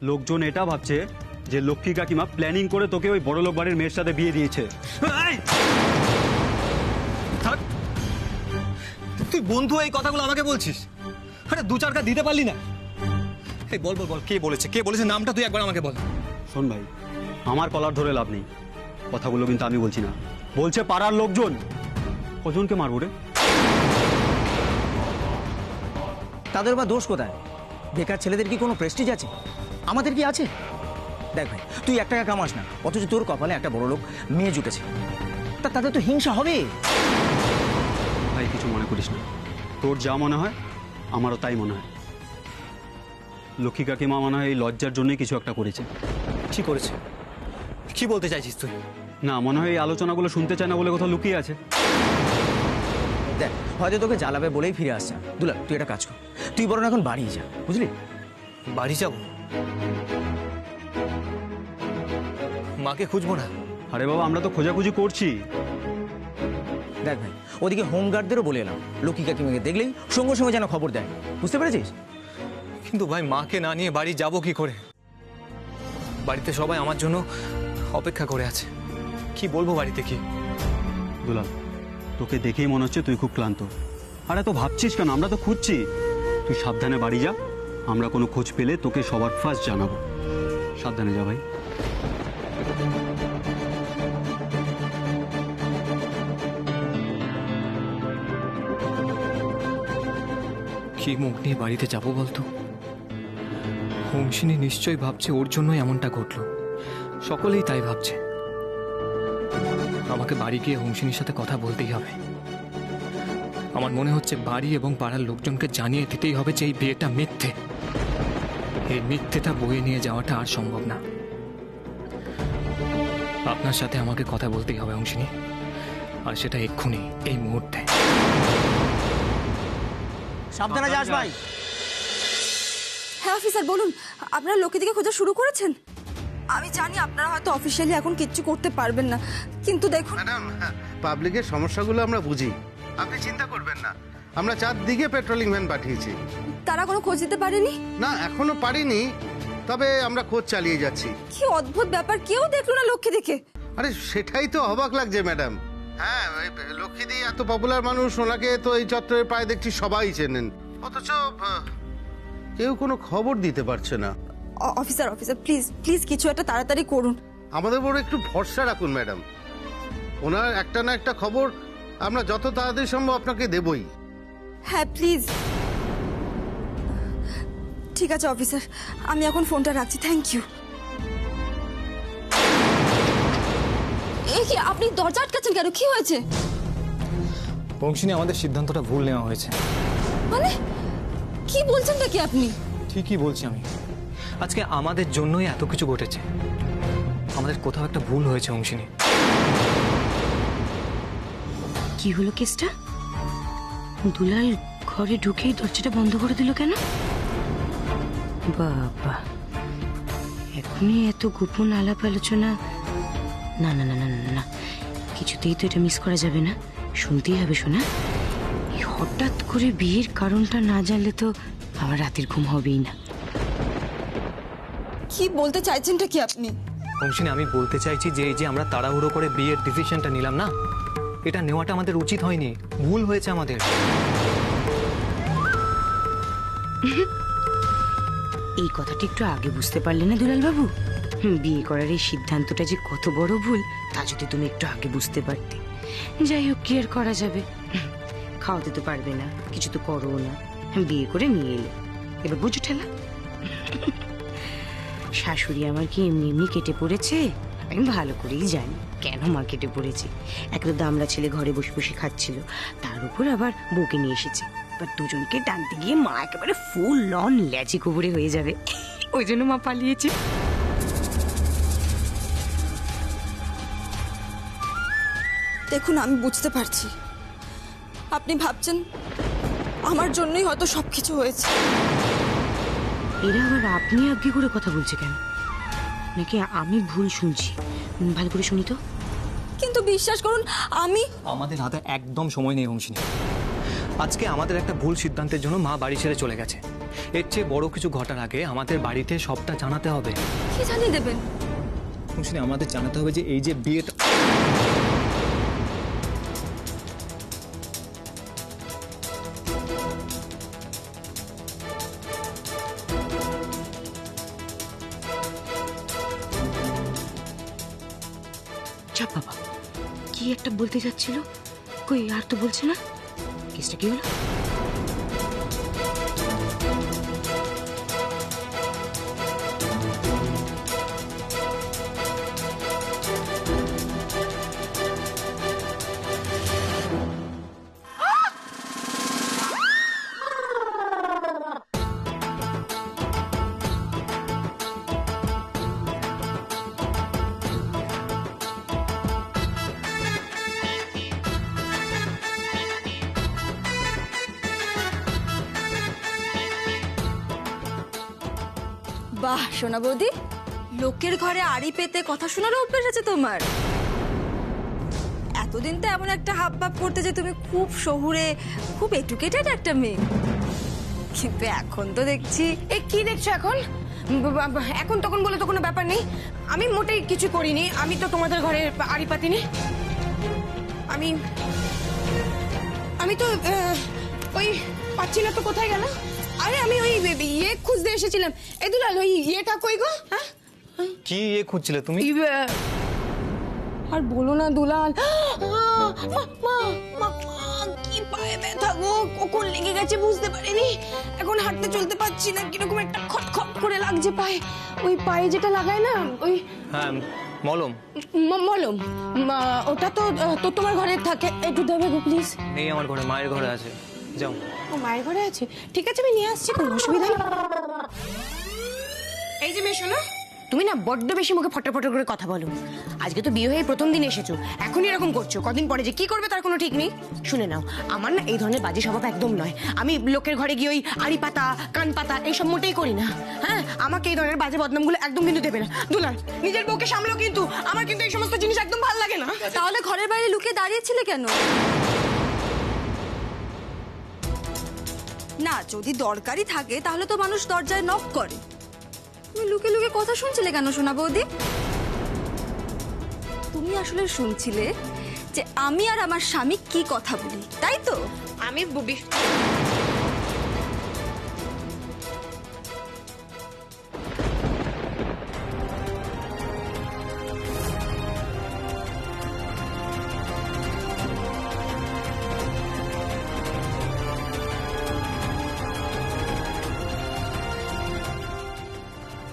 লোকজন এটা ভাবছে যে লক্ষ্মী কাকিমা প্ল্যানিং করে তোকে ওই বড় লোক বাড়ির মেয়ের সাথে বিয়ে দিয়েছে। তুই বন্ধু এই কথাগুলো আমাকে বলছিস? আরে দু চারটা দিতে পারলি না? এই বল বল বল, কে বলেছে নামটা তুই একবার আমাকে বল। শোন ভাই, আমার কলার ধরে লাভ নেই, কথাগুলো কিন্তু আমি বলছি না, বলছে পাড়ার লোকজন। কজনকে মারবো রে? তাদের বা দোষ কোথায়? বেকার ছেলেদের কি কোনো প্রেস্টিজ আছে? আমাদের কি আছে? দেখ ভাই, তুই 1 টাকা কামাস না, অথচ তোর কপালে একটা বড় লোক মেয়ে জুটেছে, তাদের তো হিংসা হবে। ভাই কিছু মনে করিস না, তোর যা মনে হয় আমারও তাই মনে হয়। লক্ষ্মী কাকিমা মনে হয় এই লজ্জার জন্যই কিছু একটা করেছে। কি করেছে? কি বলতে চাইছিস তুই? না, মনে হয় এই আলোচনাগুলো শুনতে চায় না বলে কোথাও লুকিয়ে আছে। দেখ, হয়তো তোকে জ্বালাবে বলেই ফিরে আসছে। দুলাল, তুই একটা কাজ কর, তুই বরং এখন বাড়ি যা, বুঝলি? বাড়ি যাব? মাকে খুঁজবো না? আরে বাবা, আমরা তো খোঁজাখুঁজি করছি। দেখ ভাই, ওদিকে হোমগার্ডদেরও বলে এলাম, লক্ষ্মী কাকিমাকে দেখলেই সঙ্গে সঙ্গে যেন খবর দেয়, বুঝতে পেরেছিস? কিন্তু ভাই, মাকে না নিয়ে বাড়ি যাব কি করে? বাড়িতে সবাই আমার জন্য অপেক্ষা করে আছে। কি বলবো বাড়িতে কি? দুলাল, তোকে দেখেই মনে হচ্ছে তুই খুব ক্লান্ত। আরে তো ভাবছিস কেন? আমরা তো খুঁজছি। তুই সাবধানে বাড়ি যা, আমরা কোনো খোঁজ পেলে তোকে সবার ফার্স্ট জানাবো। সাবধানে যা ভাই। কি মুখ নিয়ে বাড়িতে যাবো বলতো? হোমসিনী নিশ্চয়ই ভাবছে ওর জন্যই এমনটা ঘটলো, সকলেই তাই ভাবছে। আমাকে বাড়ি গিয়ে হোমসিনীর সাথে কথা বলতেই হবে। আমার মনে হচ্ছে বাড়ি এবং পাড়ার লোকজনকে জানিয়ে দিতেই হবে যে এই বিয়েটা মিথ্যে। এই মিথ্যেটা বয়ে নিয়ে যাওয়াটা আর সম্ভব না। আপনার সাথে আমাকে কথা বলতেই হবে হোমসিনী, আর সেটা এক্ষুনি, এই মুহূর্তে। সাবধানে যাস ভাই। হ্যাঁ অফিসার, বলুন, আপনারা লোকের দিকে খোঁজা শুরু করেছেন? আমি জানি আপনারা হয়তো অফিসিয়ালি এখন কিচ্ছু করতে পারবেন না, কিন্তু দেখুন ম্যাডাম, পাবলিকের সমস্যাগুলো আমরা বুঝি, আপনি চিন্তা করবেন না। আমরা 4 দিকে পেট্রোলিং ভ্যান পাঠিয়েছি। তারা কোনো খোঁজ দিতে পারেনি? না, এখনো পারিনি, তবে আমরা খোঁজ চালিয়ে যাচ্ছি। কি অদ্ভুত ব্যাপার, কেউ দেখলো না লক্ষ্মী দেখে। আরে সেটাই তো অবাক লাগছে ম্যাডাম। হ্যাঁ, লক্ষ্মীদি এত পপুলার মানুষ, ওনাকে তো এই চত্বরের প্রায় দেখছি সবাই চেনেন, অথচ কেউ কোনো খবর দিতে পারছে না। অফিসার অফিসার প্লিজ প্লিজ কিছু একটা তাড়াতাড়ি করুন। আমাদের উপর একটু ভরসা রাখুন ম্যাডাম, ওনার একটা না একটা খবর আমরা যত তাড়াতাড়ি সম্ভব আপনাকে দেবই। হ্যাঁ প্লিজ। ঠিক আছে অফিসার, আমি এখন ফোনটা রাখছি, থ্যাংক ইউ। এই কি, আপনি দরজা আটকাচ্ছেন কেন? কি হয়েছে? হোমসিনী, আমাদের সিদ্ধান্তটা ভুল নেওয়া হয়েছে। মানে কি বলছেন নাকি আপনি? ঠিকই বলছি আমি। আজকে আমাদের জন্যই এত কিছু ঘটেছে। আমাদের কোথাও একটা ভুল হয়েছে হোমসিনী। কি হলো কেসটা? দুলাল ঘরে ঢুকেই দরজাটা বন্ধ করে দিল কেন? বাবা, এখনই এত গোপন আলাপ আলোচনা? না না না না না না, কিছুতেই তো এটা মিস করা যাবে না, শুনতেই হবে। শোনা, হঠাৎ করে বিয়ের কারণটা না জানলে তো আমার রাতের ঘুম হবেই না। কি বলতে চাইছেনটা কি আপনি? হোমসিনী, আমি বলতে চাইছি যে এই যে আমরা তাড়াহুড়ো করে বিয়ের ডিসিশনটা নিলাম না, এটা নেওয়াটা আমাদের উচিত হয়নি, ভুল হয়েছে আমাদের। এই কথাটা একটু আগে বুঝতে পারলে না দুলাল বাবু? বিয়ে করার এই সিদ্ধান্তটা যে কত বড় ভুল তা যদি তুমি একটু আগে বুঝতে পারতে। যাই হোক, কি আর করা যাবে, খাওয়াতে তো পারবে না, কিছু তো করো না, বিয়ে করে নিয়ে এলে, এবার বুঝো ঠেলা। শাশুড়ি আমার কি এমনি এমনি কেটে পড়েছে? আমি ভালো করেই জানি কেন মা কেটে পড়েছে। এক তো দামড়া ছেলে ঘরে বসে বসে খাচ্ছিল, তার উপর আবার বউকে নিয়ে এসেছে। এবার দুজনকে টানতে গিয়ে মা একেবারে ফুল অন ল্যাচি কুবুরে হয়ে যাবে, ওই জন্য মা পালিয়েছে। দেখুন, আমি বুঝতে পারছি আপনি ভাবছেন আমার জন্যই হয়তো সবকিছু হয়েছে। এরা আবার আপনি আগে করে কথা বলছে কেন? নাকি আমি ভুল শুনছি? ভালো করে শুনি তো। কিন্তু বিশ্বাস করুন, আমাদের হাতে একদম সময় নেই হোমসিনী। আজকে আমাদের একটা ভুল সিদ্ধান্তের জন্য মা বাড়ি ছেড়ে চলে গেছে। এর চেয়ে বড় কিছু ঘটার আগে আমাদের বাড়িতে সবটা জানাতে হবে। কি জানিয়ে দেবেন? শুনে আমাদের জানাতে হবে যে এই যে বিয়েটা, চাপ বাবা, কি একটা বলতে যাচ্ছিল, কই আর তো বলছে না। কেসটা কি হলো? বাহ সোনা বৌদি, লোকের ঘরে আড়ি পেতে কথা শোনার অভ্যেস আছে তোমার। এতদিন তো এমন একটা হাব ভাব করতে যে তুমি খুব শহুরে, খুব এডুকেটেড একটা মেয়ে, কিন্তু এখন তো দেখছি। এ কি দেখছো এখন? এখন তখন বলে তো কোনো ব্যাপার নেই। আমি মোটেই কিছু করিনি। আমি তো তোমাদের ঘরে আড়ি পাতিনি। আমি তো ওই পাচ্ছি না তো, কোথায় গেল? আরে আমি ওই ইয়ে খুঁজতে এসেছিলাম। এ দুলাল, ওই ইয়েটা কই গো? হ্যাঁ, কি ইয়ে খুঁজছিলে তুমি? আর বলো না দুলাল, কি পায়ে ব্যথা গো, কখন লেগে গেছে বুঝতে পারিনি। এখন হাঁটতে চলতে পারছি না, কিরকম একটা খটখট করে লাগছে পায়ে। ওই পায়ে যেটা লাগায় না, ওই হ্যাঁ, মলম মলম, ওটা তো তোমার ঘরে থাকে, একটু দেবে গো প্লিজ। নেই আমার ঘরে, মায়ের ঘরে আছে, যাও। ও মায়ের ঘরে আছে, ঠিক আছে আমি নিয়ে আসছি, কোনো অসুবিধা নেই। এই যে মেয়ে শোনো, তুমি না বড্ড বেশি মুখে ফটো ফটো করে কথা বলো। আজকে তো বিয়ে হয়ে প্রথম দিন এসেছো, এখনই এরকম করছো, কদিন পরে যে কি করবে তার কোনো ঠিক নেই। শুনে নাও, আমার না এই ধরনের বাজে স্বভাব একদম নয়। আমি লোকের ঘরে গিয়ে ওই আড়ি পাতা, কান পাতা এইসব মোটেই করি না। হ্যাঁ, আমাকে এই ধরনের বাজে বদনামগুলো একদম কিন্তু দেবে না। দুলাল, নিজের বউকে সামলাও, কিন্তু আমার কিন্তু এই সমস্ত জিনিস একদম ভালো লাগে না। তাহলে ঘরের বাইরে লুকিয়ে দাঁড়িয়েছিলে কেন? না, যদি দরকারি থাকে তাহলে তো মানুষ দরজায় নক করে। তুমি লুকে লুকে কথা শুনছিলে কেন সোনা বৌদি? তুমি আসলে শুনছিলে যে আমি আর আমার স্বামী কি কথা বলি, তাই তো? আমি বুবি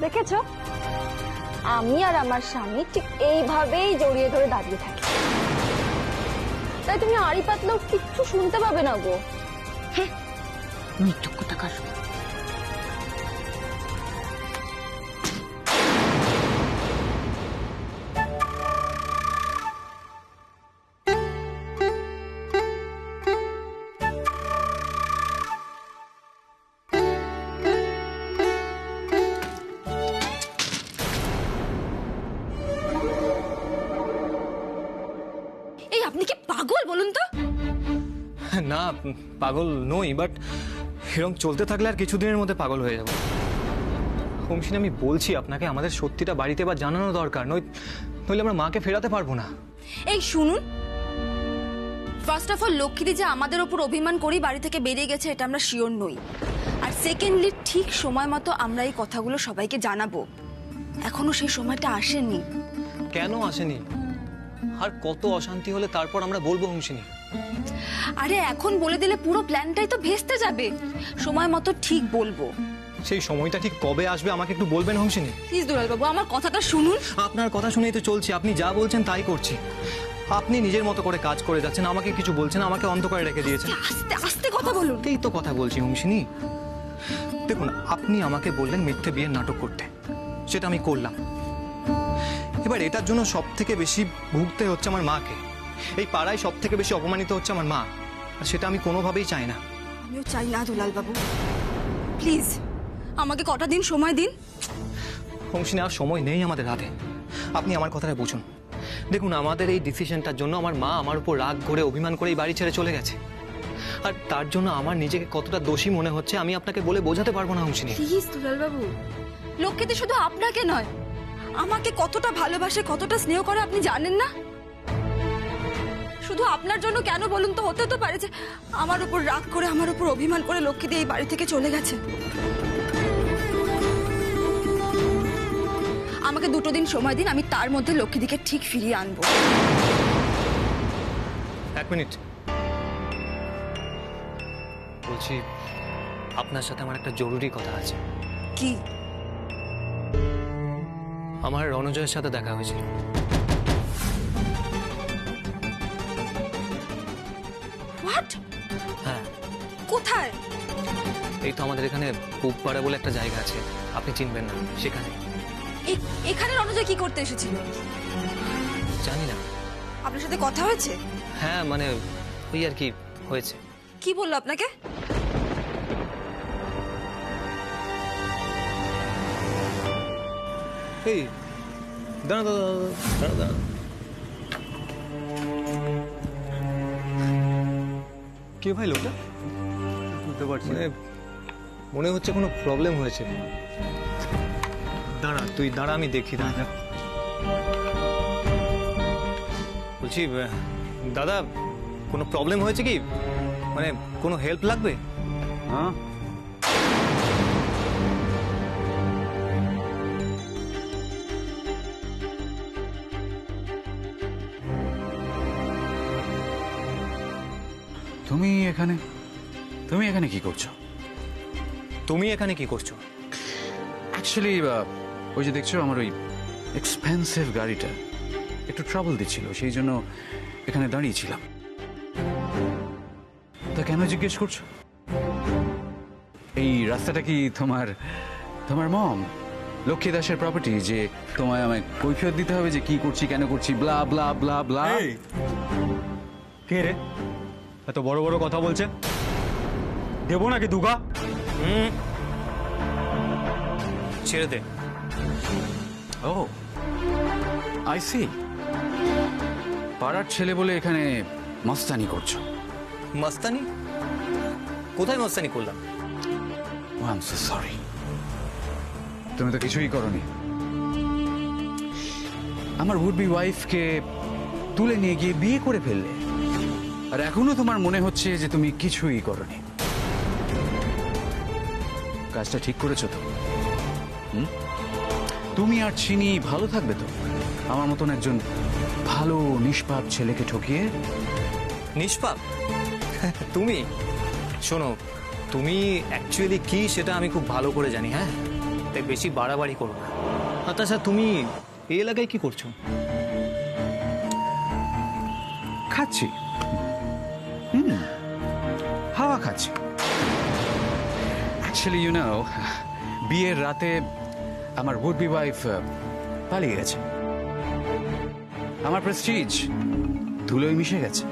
দেখেছো, আমি আর আমার স্বামী ঠিক এইভাবেই জড়িয়ে ধরে দাঁড়িয়ে থাকি, তাই তুমি আড়ি পাতলেও কিচ্ছু শুনতে পাবে না গো। মৃত্যু কোথাকার। এই আপনি কি পাগল বলুন তো? না, পাগল নই, বাট এরকম চলতে থাকলে আর কিছুদিনের মধ্যে পাগল হয়ে যাবো। হোমসিন, আমি বলছি আপনাকে, আমাদের সত্যিটা বাড়িতে বা জানানো দরকার, নইলে আমরা মাকে ফেরাতে পারবো না। এই শুনুন, ফার্স্ট অফ অল লক্ষ্মীদি যে আমাদের ওপর অভিমান করেই বাড়ি থেকে বেরিয়ে গেছে এটা আমরা শিওর নই। আর সেকেন্ডলি, ঠিক সময় মতো আমরা এই কথাগুলো সবাইকে জানাবো। এখনো সেই সময়টা আসেনি। কেন আসেনি? আর কত অশান্তি হলে তারপর আমরা বলবো হোমসিনী? আরে এখন বলে দিলে পুরো প্ল্যানটাই তো ভেস্তে যাবে। সময় মতো ঠিক বলবো। সেই সময়টা ঠিক কবে আসবে আমাকে একটু বলবেন হোমসিনী? প্লিজ দুলাল বাবু, আমার কথাটা শুনুন। আপনার কথা শুনেই তো চলছি, আপনি যা বলছেন তাই করছি। আপনি নিজের মতো করে কাজ করে যাচ্ছেন, আমাকে কিছু বলছেন, আমাকে অন্ধকারে রেখে দিয়েছেন। আস্তে আস্তে কথা বলুন। এই তো কথা বলছি হোমসিনী। দেখুন, আপনি আমাকে বললেন মিথ্যে বিয়ের নাটক করতে, সেটা আমি করলাম। এবার এটার জন্য সব থেকে বেশি ভুগতে হচ্ছে আমার মাকে। এই পাড়ায় সব থেকে বেশি অপমানিত হচ্ছে আমার মা, আর সেটা আমি কোনোভাবেই চাই না। আমিও চাই না দুলাল বাবু, প্লিজ আমাকে কটা দিন সময় দিন। হোমসিনী, আর সময় নেই আমাদের হাতে। আপনি আমার কথাটা বুঝুন। দেখুন, আমাদের এই ডিসিশনটার জন্য আমার মা আমার উপর রাগ করে, অভিমান করে এই বাড়ি ছেড়ে চলে গেছে। আর তার জন্য আমার নিজেকে কতটা দোষী মনে হচ্ছে আমি আপনাকে বলে বোঝাতে পারবো না হুঁশিনি। প্লিজ দুলালবাবু, লক্ষ্মীদি শুধু আপনাকে নয়, আমাকে কতটা ভালোবাসে, কতটা স্নেহ করে আপনি জানেন না? শুধু আপনার জন্য কেন বলুন তো? হতে তো পারে যে আমার উপর রাগ করে, আমার উপর অভিমান করে লক্ষ্মীদি এই বাড়ি থেকে চলে গেছে। আমাকে 2 দিন সময় দিন, আমি তার মধ্যে লক্ষ্মীদিকে ঠিক ফিরিয়ে আনবো। 1 মিনিট, বলছি আপনার সাথে আমার একটা জরুরি কথা আছে। কি? আমার রণজয়ের সাথে দেখা হয়েছিল। হোয়াট? হ্যাঁ, কোথায়? এই তো আমাদের এখানে পুবপাড়া বলে একটা জায়গা আছে, আপনি চিনবেন না, সেখানে। এখানে রণজয় কি করতে এসেছিল? জানি না। আপনার সাথে কথা হয়েছে? হ্যাঁ, মানে ওই আর কি হয়েছে। কি বললো আপনাকে? এই দাঁড়া দাঁড়া দাঁড়া দাঁড়া, কে ভাই লোকটা? বুঝতে পারছি মানে মনে হচ্ছে কোনো প্রবলেম হয়েছে। দাঁড়া, তুই দাঁড়া, আমি দেখি। দাঁড়া, বলছি দাদা, কোনো প্রবলেম হয়েছে কি? মানে কোনো হেল্প লাগবে? হ্যাঁ, তুমি এখানে কি করছো? তুমি এখানে কি করছো? অ্যাকচুয়ালি ওই যে দেখছো আমার ওই এক্সপেন্সিভ গাড়িটা একটু ট্রাবল দিচ্ছিল, সেই জন্য এখানে দাঁড়িয়েছিলাম। তা কেন জিজ্ঞেস করছো? এই রাস্তাটা কি তোমার মম লক্ষ্মী দাসের প্রপার্টি যে তোমায় আমায় কৈফিয়ত দিতে হবে যে কি করছি, কেন করছি, ব্লা ব্লা ব্লা ব্লা? এই, কে রে এত বড় বড় কথা বলছে? দেবো নাকি দুগা? ছেড়ে দে। ও আই সি, পাড়ার ছেলে বলে এখানে মস্তানি করছো। মস্তানি? কোথায় মস্তানি করলাম? আই এম সো সরি, তুমি তো কিছুই করনি। আমার উড বি ওয়াইফকে তুলে নিয়ে গিয়ে বিয়ে করে ফেললে, আর এখনো তোমার মনে হচ্ছে যে তুমি কিছুই করনি। কাজটা ঠিক করেছো তো? তুমি আর চিনি ভালো থাকবে তো আমার মতন একজন ভালো নিষ্পাপ ছেলেকে ঠকিয়ে? নিষ্পাপ? তুমি শোনো, তুমি অ্যাকচুয়ালি কি সেটা আমি খুব ভালো করে জানি। হ্যাঁ, তাই বেশি বাড়াবাড়ি করো না। আচ্ছা, তুমি এই এলাকায় কি করছো? খাচ্ছি, হাওয়া খাচ্ছি। অ্যাকচুয়ালি ইউ নো, বিয়ের রাতে আমার উড বি ওয়াইফ পালিয়ে গেছে। আমার প্রেস্টিজ ধুলোয় মিশে গেছে।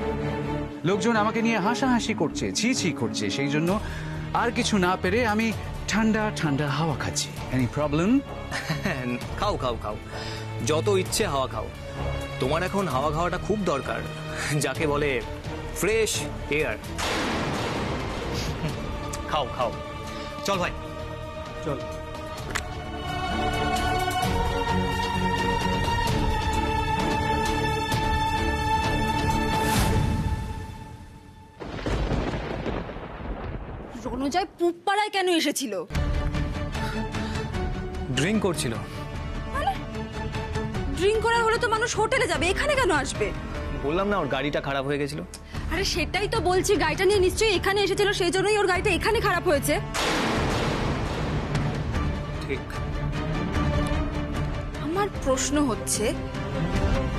লোকজন আমাকে নিয়ে হাসাহাসি করছে, ছি ছি করছে, সেই জন্য আর কিছু না পেরে আমি ঠান্ডা ঠান্ডা হাওয়া খাচ্ছি। Any problem? খাও খাও খাও, যত ইচ্ছে হাওয়া খাও। তোমার এখন হাওয়া খাওয়াটা খুব দরকার, যাকে বলে ফ্রেশ এয়ার। খাও খাও, চল ভাই চল। রণজয় পুবপাড়ায় কেন এসেছিল? ড্রিঙ্ক করছিল। ড্রিঙ্ক করা হলে তো মানুষ হোটেলে যাবে, এখানে কেন আসবে? বললাম না ওর গাড়িটা খারাপ হয়ে গেছিল। আরে সেটাই তো বলছি, গাড়িটা নিয়ে নিশ্চয়ই এখানে এসেছিল, সেই জন্যই ওর গাড়িটা এখানে খারাপ হয়েছে। ঠিক। আমার প্রশ্ন হচ্ছে,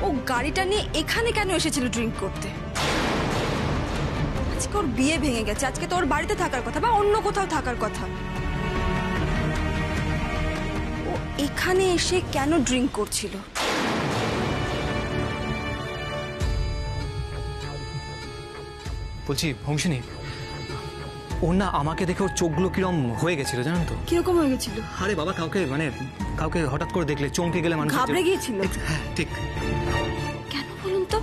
ও গাড়িটা নিয়ে এখানে কেন এসেছিল ড্রিঙ্ক করতে? আজকে ওর বিয়ে ভেঙে গেছে, আজকে তো ওর বাড়িতে থাকার কথা বা অন্য কোথাও থাকার কথা। ও এখানে এসে কেন ড্রিঙ্ক করছিল? বলছি হংসিনী, ওর না আমাকে দেখে ওর চোখগুলো কিরম হয়ে গেছিল জানেন তো? কিরকম হয়ে গেছিল? আরে বাবা, কাউকে হঠাৎ করে দেখলে চমকে গেলে মানুষ ঘাবড়ে গিয়েছিল? হ্যাঁ ঠিক। কেন বলুন তো?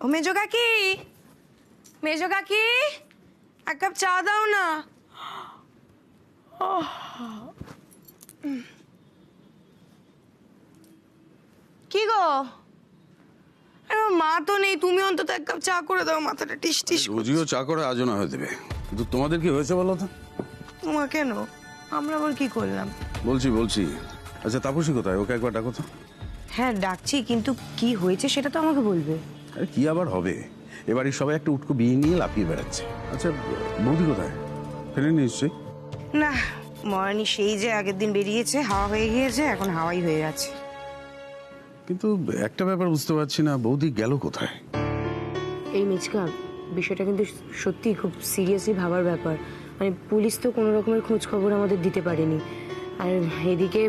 ও মেজো কাকি, মেজো কাকি, এক কাপ চা দাও না। কি গো, আরে মা তো নেই, তুমি অন্তত এক কাপ চা করে দাও, মাথাটা টিস টিস করছে। রোজিও চা করে আজও না হয়ে দেবে, কিন্তু তোমাদের কি হয়েছে বলো তো? মা কেন, আমরা আবার কি করলাম? বলছি আচ্ছা তাপসী কোথায়, ওকে একবার ডাকো তো। হ্যাঁ ডাকছি, কিন্তু কি হয়েছে সেটা তো আমাকে বলবে। আরে কি আবার হবে, এবারে সবাই একটা উটকো বিয়ে নিয়ে লাফিয়ে বেড়াচ্ছে। আচ্ছা বৌদি কোথায়, ফেরেনি নিশ্চয়ই? না, মরানি সেই যে আগের দিন বেরিয়েছে, হাওয়া হয়ে গিয়েছে, এখন হাওয়াই হয়ে আছে। কিন্তু একটা ব্যাপার বুঝতে পারছি না, বৌদি গেল কোথায়? এই মিচকা, বিষয়টা কিন্তু সত্যি খুব সিরিয়াসলি ভাবার ব্যাপার। মানে পুলিশ তো কোনো রকমের খোঁজ খবর আমাদের দিতে পারেনি, আর এদিকে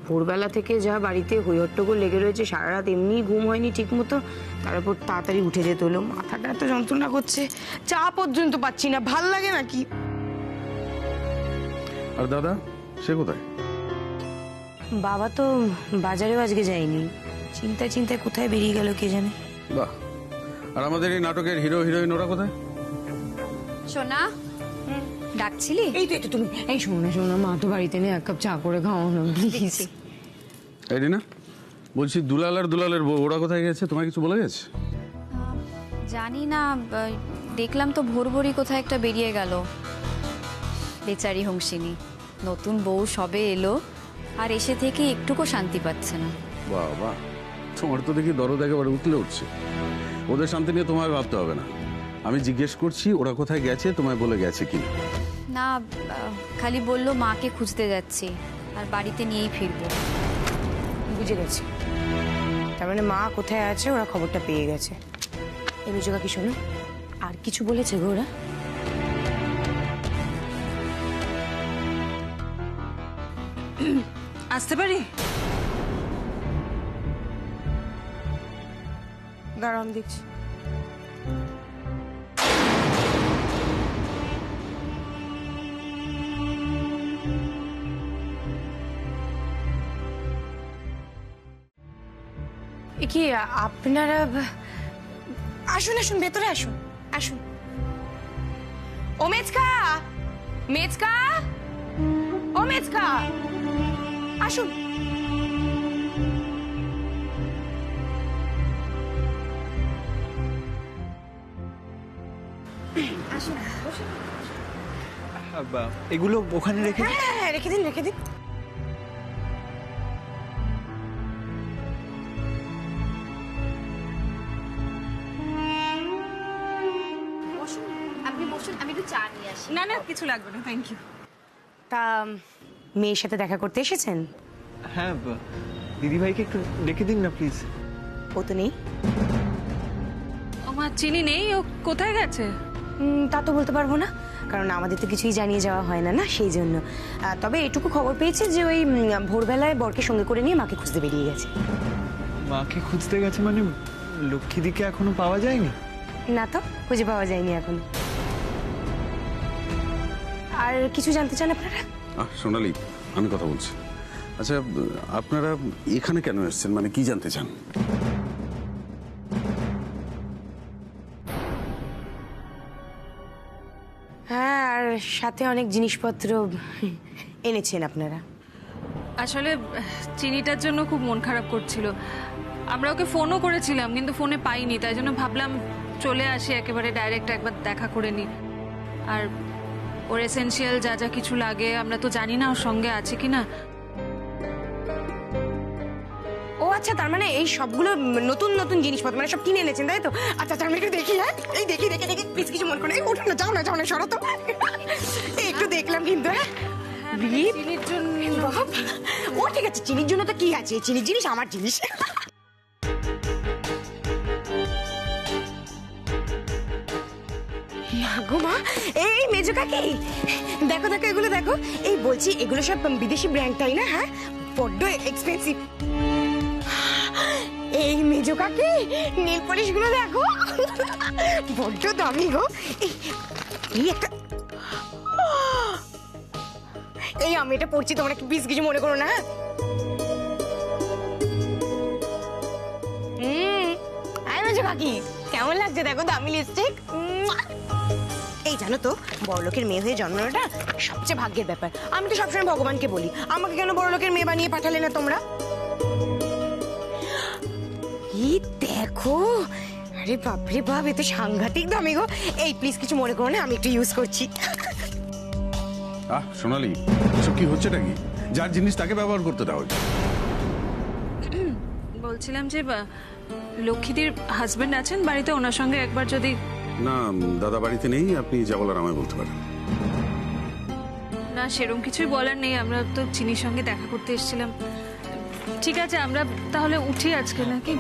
ভোরবেলা থেকে যা বাড়িতে হইহট্টগোল লেগে রয়েছে, সারা রাত এমনি ঘুম হয়নি ঠিক মতো, তার উপর তাড়াতাড়ি উঠে যেতে হলো, মাথাটা এত যন্ত্রণা করছে, চা পর্যন্ত পাচ্ছি না, ভাল লাগে নাকি? আর দাদা সে কোথায়? বাবা তো বাজারেও আজকে যায়নি, চিন্তায় চিন্তায় কোথায় বেরিয়ে গেল কে জানে। বাহ, আর আমাদের এই নাটকের হিরো হিরোইন ওরা কোথায়? সোনা, ডাকছিলি? এই তো তুমি, এই শোনো না, মা তো বাড়িতে নেই, এক কাপ চা করে খাও না প্লিজ। এই রিনা, বলছি দুলাল আর দুলালের বউ ওরা কোথায় গেছে, তোমার কিছু বলে গেছে? জানি না, দেখলাম তো ভোর ভোরই কোথায় একটা বেরিয়ে গেল। বেচারি হংসিনী, নতুন বউ সবে এলো, আর এসে থেকে একটুকু শান্তি পাচ্ছে না। বাবা, তোমার তো দেখি দরদ একেবারে উঠলে উঠছে। ওদের শান্তি নিয়ে তোমায় ভাবতে হবে না, আমি জিজ্ঞেস করছি ওরা কোথায় গেছে, তোমায় বলে গেছে কি? না, খালি বললো মাকে খুঁজতে যাচ্ছি আর বাড়িতে নিয়েই ফিরবো। বুঝে গেছি, তার মানে মা কোথায় আছে ওরা খবরটা পেয়ে গেছে। এই মিজোকা কি শোনো, আর কিছু বলেছে গো ওরা? আসতে পারি? দাঁড়ান দেখছি। কি আপনারা, আসুন আসুন ভেতরে আসুন, আসুন। ও মেজকা, মেজকা, ও মেজকা, আসুন। এগুলো ওখানে রেখে হ্যাঁ হ্যাঁ রেখে দিন, রেখে দিন। আপনি বসুন, আমি একটু চা নিয়ে আসি। না না কিছু লাগবে না, থ্যাংক ইউ। তা মেয়ের সাথে দেখা করতে এসেছেন? হ্যাঁ, দিদিভাইকে একটু ডেকে দিন না প্লিজ। ও তো নেই। আমার চিনি নেই, ও কোথায় গেছে? তা তো বলতে পারবো না, কারণ আমাদের তো কিছুই জানিয়ে যাওয়া হয় না, সেই জন্য। তবে এটুকু খবর পেয়েছি যে ওই ভোরবেলায় বরকে সঙ্গে করে নিয়ে মাকে খুঁজতে বেরিয়ে গেছে। মাকে খুঁজতে গেছে মানে লক্ষ্মীদিকে এখনো পাওয়া যায়নি? না তো, খুঁজে পাওয়া যায়নি এখনো। আর কিছু জানতে চান আপনারা? সোনালি, আমি কথা বলছি। আচ্ছা আপনারা এখানে কেন এসেছেন, মানে কি জানতে চান? হ্যাঁ, আর সাথে অনেক জিনিসপত্র এনেছেন আপনারা। আসলে চিনিটার জন্য খুব মন খারাপ করছিল, আমরা ওকে ফোনও করেছিলাম কিন্তু ফোনে পাইনি, তাই জন্য ভাবলাম চলে আসি, একেবারে ডাইরেক্ট একবার দেখা করে নি। আর ওর এসেনশিয়াল যা যা কিছু লাগে আমরা তো জানি না ওর সঙ্গে আছে কিনা। ও আচ্ছা, তার মানে এই সবগুলো নতুন নতুন জিনিসপত্র মানে সব কিনে এনেছেন, তাই তো? আচ্ছা আচ্ছা, আমি একটু দেখি। হ্যাঁ, এই দেখি দেখি দেখি, প্লিজ কিছু মনে করে ওঠো না, যাও না যাও না, সরো তো। একটু দেখলাম কিন্তু। হ্যাঁ, চিনির জন্য। ও ঠিক আছে, চিনির জন্য তো কি আছে, চিনির জিনিস আমার জিনিস। গো মা, এই মেজো কাকি, দেখো দেখো এগুলো দেখো। এই বলছি এগুলো সব বিদেশি ব্র্যান্ড, তাই না? হ্যাঁ, বড্ড এক্সপেন্সিভ। এই মেজো কাকি, নেল পলিশ গুলো দেখো, বড্ড দামি গো। এই একটা, এই আমি এটা পড়ছি, তোমরা একটু প্লিজ কিছু মনে করো না। মেজো কাকি, কেমন লাগছে দেখো দামি লিপস্টিক। এই জানো তো বড়লোকের মেয়ে হয়ে জন্ম নেওয়াটা সবচেয়ে ভাগ্যের ব্যাপার। আমি তো সবসময় ভগবানকে বলি আমাকে কেন বড়লোকের মেয়ে বানিয়ে পাঠালে না তোমরা। এই দেখো, আরে বাপরে বাপ, এ তো সাংঘাতিক দামি গো। এই প্লিজ কিছু মনে করো না, আমি একটু ইউজ করছি। সোনালি, এসব কি হচ্ছে নাকি? যার জিনিস তাকে ব্যবহার করতে দাও। বলছিলাম যে লক্ষ্মীদির হাজবেন্ড আছেন বাড়িতে, ওনার সঙ্গে একবার যদি। না, দাদা বাড়িতে নেই, আপনি যা বলার আমায় বলতে পারেন। না সেরকম কিছুই বলার নেই, আমরা তো চিনির সঙ্গে দেখা করতে এসেছিলাম। ঠিক আছে আমরা তাহলে উঠি আজকে নাকি?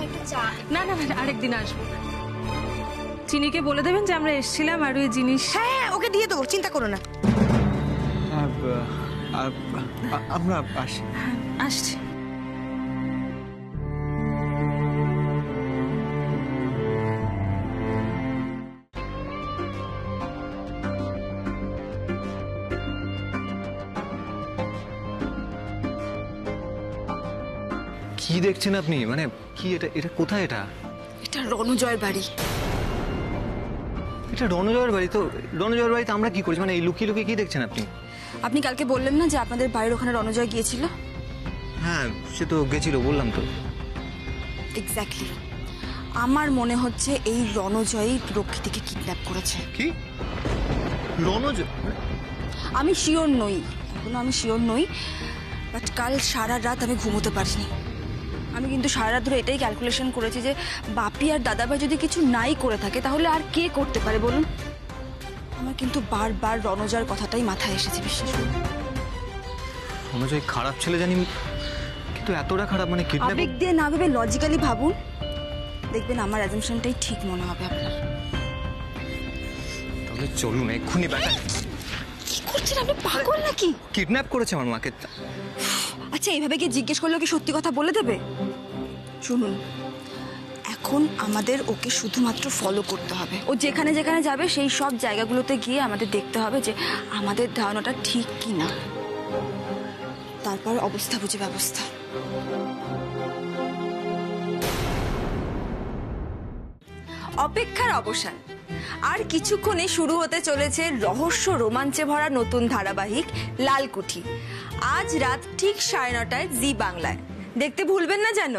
না না আরেকদিন আসবো। চিনিকে বলে দেবেন যে আমরা এসেছিলাম আর ওই জিনিস। হ্যাঁ ওকে দিয়ে দেবো, চিন্তা করো না। আমরা আসি। আসছি। কি দেখছেন আপনি? মানে কি এটা? এটা কোথায়? এটা এটা রণজয়ের বাড়ি। এটা রণজয়ের বাড়ি? তো রণজয়ের বাড়িতে আমরা কি করছি? মানে এই লুকিয়ে লুকিয়ে কি দেখছেন আপনি? আপনি কালকে বললেন না যে আপনাদের বাড়ির ওখানে রণজয় গিয়েছিল? হ্যাঁ সে তো গেছিল, বললাম তো। এক্স্যাক্টলি। আমার মনে হচ্ছে এই রণজয়ই লক্ষ্মীদিকে কিডন্যাপ করেছে। কি? রণজয়? আমি শিওর নই, এখনো আমি শিওর নই, বাট কাল সারা রাত আমি ঘুমোতে পারিনি। আমি কিন্তু সারা রাত ধরে এটাই ক্যালকুলেশন করেছি যে বাপি আর দাদাভাই যদি কিছু নাই করে থাকে তাহলে আর কে করতে পারে বলুন? আমার কিন্তু বারবার রণজয়ের কথাটাই মাথায় এসেছে, বিশ্বাস করুন। রণজয় খারাপ ছেলে জানি, কিন্তু এতটা খারাপ? মানে কিডন্যাপ? আবেগ দিয়ে না ভেবে লজিক্যালি ভাবুন, দেখবেন আমার অ্যাজাম্পশনটাই ঠিক মনে হবে আপনার। তাহলে চলুন এক্ষুনি ব্যাটা। কি করছেন আপনি? পাগল নাকি? কিডন্যাপ করেছে আমার মাকে। আচ্ছা এইভাবে কি জিজ্ঞেস করলে কি সত্যি কথা বলে দেবে? শুনুন, এখন আমাদের ওকে শুধুমাত্র ফলো করতে হবে। ও যেখানে যেখানে যাবে সেই সব জায়গাগুলোতে গিয়ে আমাদের দেখতে হবে যে আমাদের ধারণাটা ঠিক কি না, তারপর অবস্থা বুঝে ব্যবস্থা। অপেক্ষার অবসান। আর কিছুক্ষণে শুরু হতে চলেছে রহস্য রোমাঞ্চে ভরা নতুন ধারাবাহিক লালকুঠি। আজ রাত ঠিক 9:30টায় জি বাংলায়। দেখতে ভুলবেন না যেন।